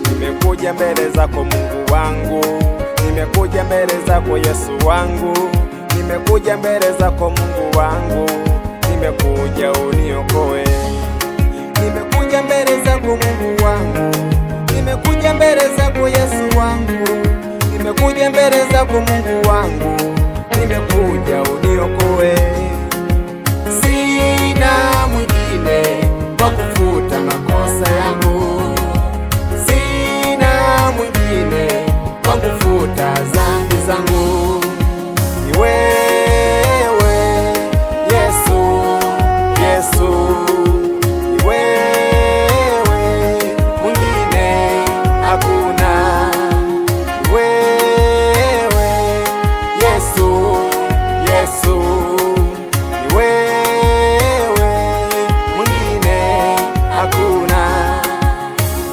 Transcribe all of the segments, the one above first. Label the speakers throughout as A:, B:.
A: Nimekuja mbele zako Mungu wangu, nimekuja mbele zako Yesu wangu, nimekuja mbele zako Mungu wangu, nimekuja uniokoe. Nimekuja mbele zako Mungu wangu, nimekuja mbele zako Yesu wangu, nimekuja mbele zako Mungu wangu, nimekuja uniokoe. Sina mwingine wa kufuta makosa yangu, sina mwingine wa kufuta dhambi zangu. Ni wewe Yesu, Yesu, ni wewe, mwingine hakuna. Ni wewe Yesu, Yesu, ni wewe, mwingine hakuna.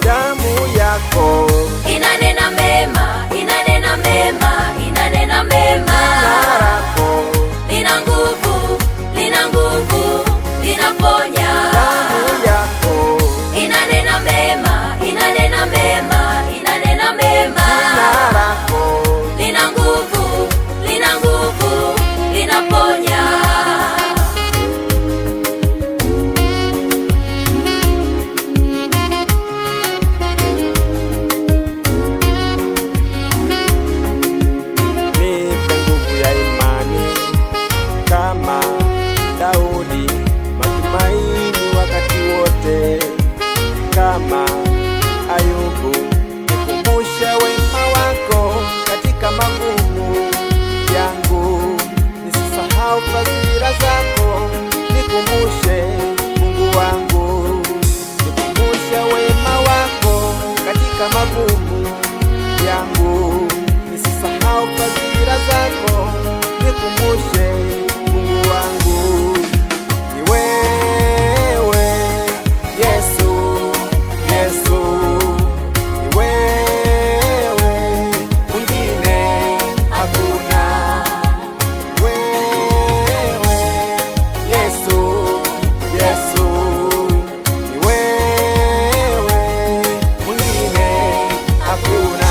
A: Damu yako
B: inanena mema, inanena mema, inanena mema. Lina nguvu, lina nguvu, linaponya.
A: Damu yako
B: inanena mema, inanena mema, inanena mema. Lina nguvu, lina nguvu, linaponya.
A: nipe nguvu ya imani kama Daudi, matumaini wakati wote kama Ayubu. Nikumbushe wema wako katika magumu yangu, nisisahau fadhila zako. Nikumbushe Mungu wangu, nikumbushe wema wako katika magumu yangu, nisisahau fadhila zako. Nikumbushe Mungu wangu. Ni wewe Yesu, Yesu, ni wewe, mwingine hakuna. Ni wewe Yesu, Yesu, ni wewe, mwingine hakuna.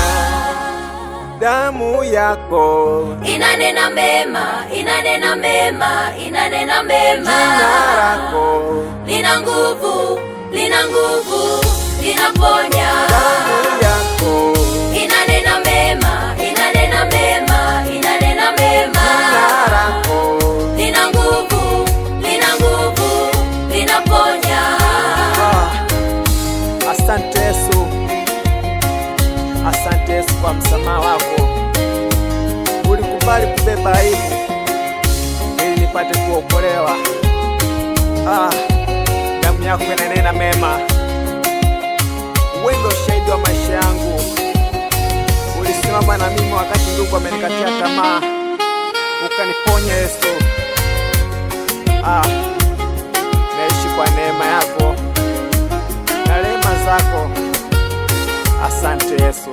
A: Damu yako
B: Inanena mema, inanena mema, inanena mema.
A: jina lako,
B: Lina nguvu, lina nguvu, linaponya.
A: damu yako
B: Inanena mema, inanena mema, inanena mema.
A: jina lako.
B: Lina nguvu, lina nguvu, linaponya.
A: Asante Yesu, asante Yesu kwa msamaha wako. Ulikubali kubeba aibu ili nipate kuokolewa. Damu yako inanena mema. Wewe ndio shahidi wa maisha yangu. Ulisimama na mimi wakati ndugu amenikatia tamaa, ukaniponya Yesu. Naishi kwa neema yako na rehema zako. Asante Yesu.